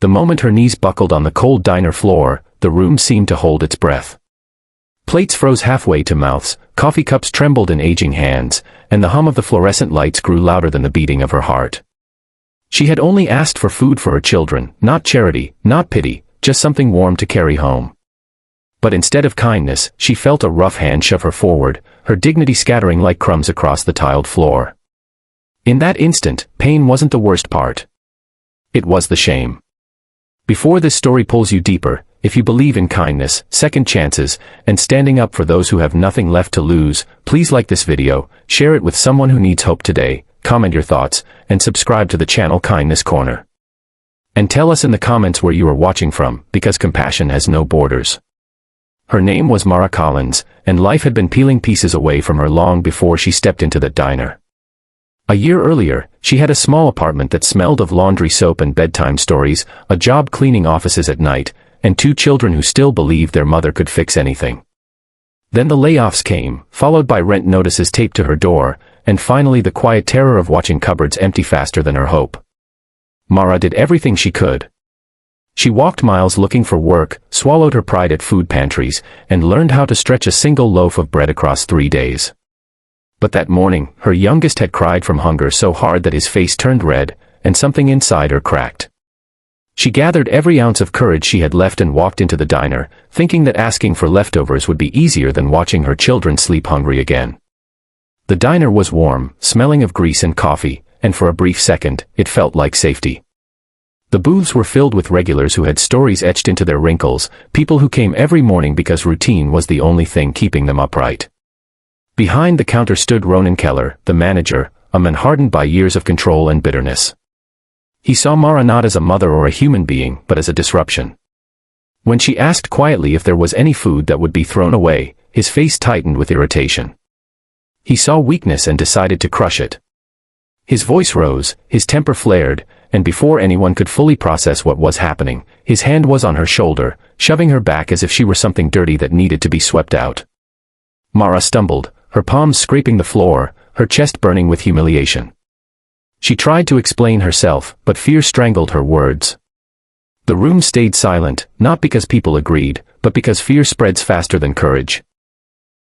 The moment her knees buckled on the cold diner floor, the room seemed to hold its breath. Plates froze halfway to mouths, coffee cups trembled in aging hands, and the hum of the fluorescent lights grew louder than the beating of her heart. She had only asked for food for her children, not charity, not pity, just something warm to carry home. But instead of kindness, she felt a rough hand shove her forward, her dignity scattering like crumbs across the tiled floor. In that instant, pain wasn't the worst part. It was the shame. Before this story pulls you deeper, if you believe in kindness, second chances, and standing up for those who have nothing left to lose, please like this video, share it with someone who needs hope today, comment your thoughts, and subscribe to the channel Kindness Corner. And tell us in the comments where you are watching from, because compassion has no borders. Her name was Mara Collins, and life had been peeling pieces away from her long before she stepped into that diner. A year earlier, she had a small apartment that smelled of laundry soap and bedtime stories, a job cleaning offices at night, and 2 children who still believed their mother could fix anything. Then the layoffs came, followed by rent notices taped to her door, and finally the quiet terror of watching cupboards empty faster than her hope. Mara did everything she could. She walked miles looking for work, swallowed her pride at food pantries, and learned how to stretch a single loaf of bread across 3 days. But that morning, her youngest had cried from hunger so hard that his face turned red, and something inside her cracked. She gathered every ounce of courage she had left and walked into the diner, thinking that asking for leftovers would be easier than watching her children sleep hungry again. The diner was warm, smelling of grease and coffee, and for a brief second, it felt like safety. The booths were filled with regulars who had stories etched into their wrinkles, people who came every morning because routine was the only thing keeping them upright. Behind the counter stood Ronan Keller, the manager, a man hardened by years of control and bitterness. He saw Mara not as a mother or a human being, but as a disruption. When she asked quietly if there was any food that would be thrown away, his face tightened with irritation. He saw weakness and decided to crush it. His voice rose, his temper flared, and before anyone could fully process what was happening, his hand was on her shoulder, shoving her back as if she were something dirty that needed to be swept out. Mara stumbled, her palms scraping the floor, her chest burning with humiliation. She tried to explain herself, but fear strangled her words. The room stayed silent, not because people agreed, but because fear spreads faster than courage.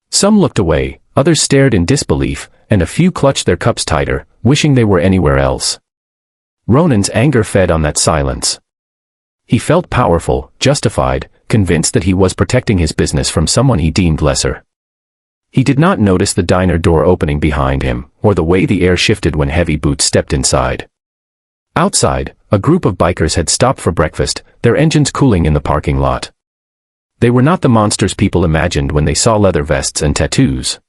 Some looked away, others stared in disbelief, and a few clutched their cups tighter, wishing they were anywhere else. Ronan's anger fed on that silence. He felt powerful, justified, convinced that he was protecting his business from someone he deemed lesser. He did not notice the diner door opening behind him, or the way the air shifted when heavy boots stepped inside. Outside, a group of bikers had stopped for breakfast, their engines cooling in the parking lot. They were not the monsters people imagined when they saw leather vests and tattoos.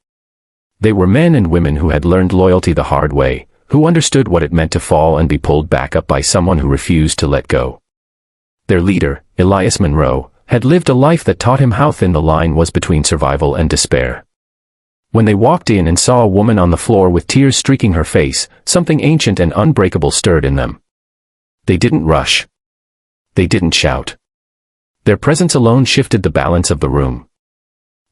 They were men and women who had learned loyalty the hard way, who understood what it meant to fall and be pulled back up by someone who refused to let go. Their leader, Elias Monroe, had lived a life that taught him how thin the line was between survival and despair. When they walked in and saw a woman on the floor with tears streaking her face, something ancient and unbreakable stirred in them. They didn't rush. They didn't shout. Their presence alone shifted the balance of the room.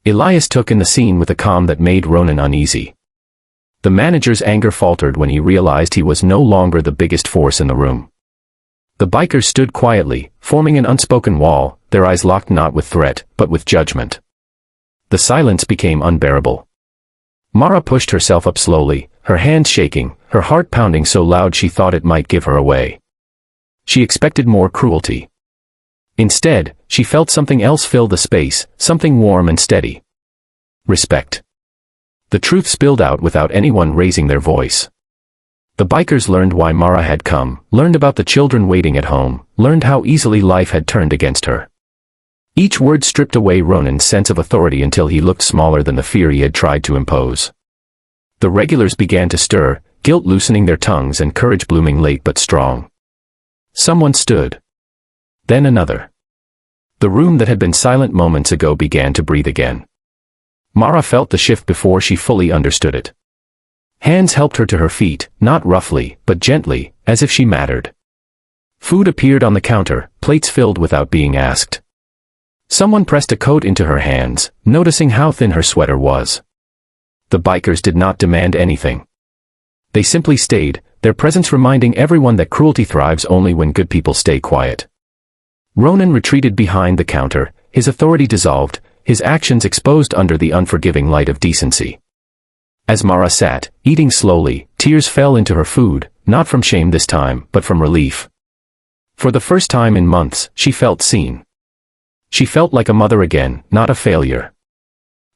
Elias took in the scene with a calm that made Ronan uneasy. The manager's anger faltered when he realized he was no longer the biggest force in the room. The bikers stood quietly, forming an unspoken wall, their eyes locked not with threat, but with judgment. The silence became unbearable. Mara pushed herself up slowly, her hands shaking, her heart pounding so loud she thought it might give her away. She expected more cruelty. Instead, she felt something else fill the space, something warm and steady. Respect. The truth spilled out without anyone raising their voice. The bikers learned why Mara had come, learned about the children waiting at home, learned how easily life had turned against her. Each word stripped away Ronan's sense of authority until he looked smaller than the fear he had tried to impose. The regulars began to stir, guilt loosening their tongues and courage blooming late but strong. Someone stood. Then another. The room that had been silent moments ago began to breathe again. Mara felt the shift before she fully understood it. Hands helped her to her feet, not roughly, but gently, as if she mattered. Food appeared on the counter, plates filled without being asked. Someone pressed a coat into her hands, noticing how thin her sweater was. The bikers did not demand anything. They simply stayed, their presence reminding everyone that cruelty thrives only when good people stay quiet. Ronan retreated behind the counter, his authority dissolved, his actions exposed under the unforgiving light of decency. As Mara sat, eating slowly, tears fell into her food, not from shame this time, but from relief. For the first time in months, she felt seen. She felt like a mother again, not a failure.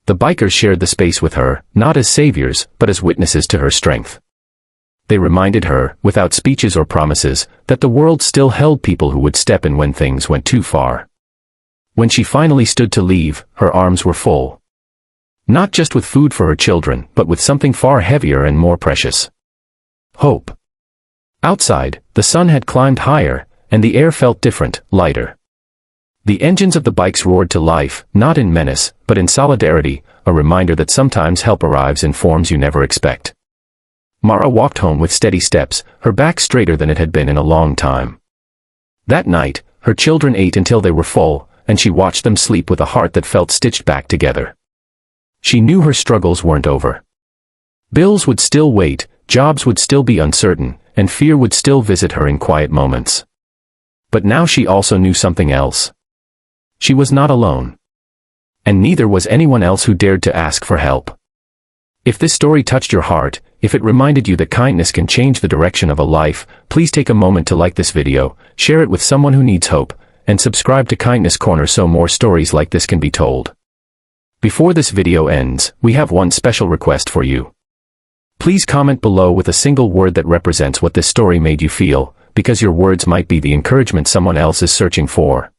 The bikers shared the space with her, not as saviors, but as witnesses to her strength. They reminded her, without speeches or promises, that the world still held people who would step in when things went too far. When she finally stood to leave, her arms were full. Not just with food for her children, but with something far heavier and more precious. Hope. Outside, the sun had climbed higher, and the air felt different, lighter. The engines of the bikes roared to life, not in menace, but in solidarity, a reminder that sometimes help arrives in forms you never expect. Mara walked home with steady steps, her back straighter than it had been in a long time. That night, her children ate until they were full, and she watched them sleep with a heart that felt stitched back together. She knew her struggles weren't over. Bills would still wait, jobs would still be uncertain, and fear would still visit her in quiet moments. But now she also knew something else. She was not alone. And neither was anyone else who dared to ask for help. If this story touched your heart, if it reminded you that kindness can change the direction of a life, please take a moment to like this video, share it with someone who needs hope, and subscribe to Kindness Corner so more stories like this can be told. Before this video ends, we have one special request for you. Please comment below with a single word that represents what this story made you feel, because your words might be the encouragement someone else is searching for.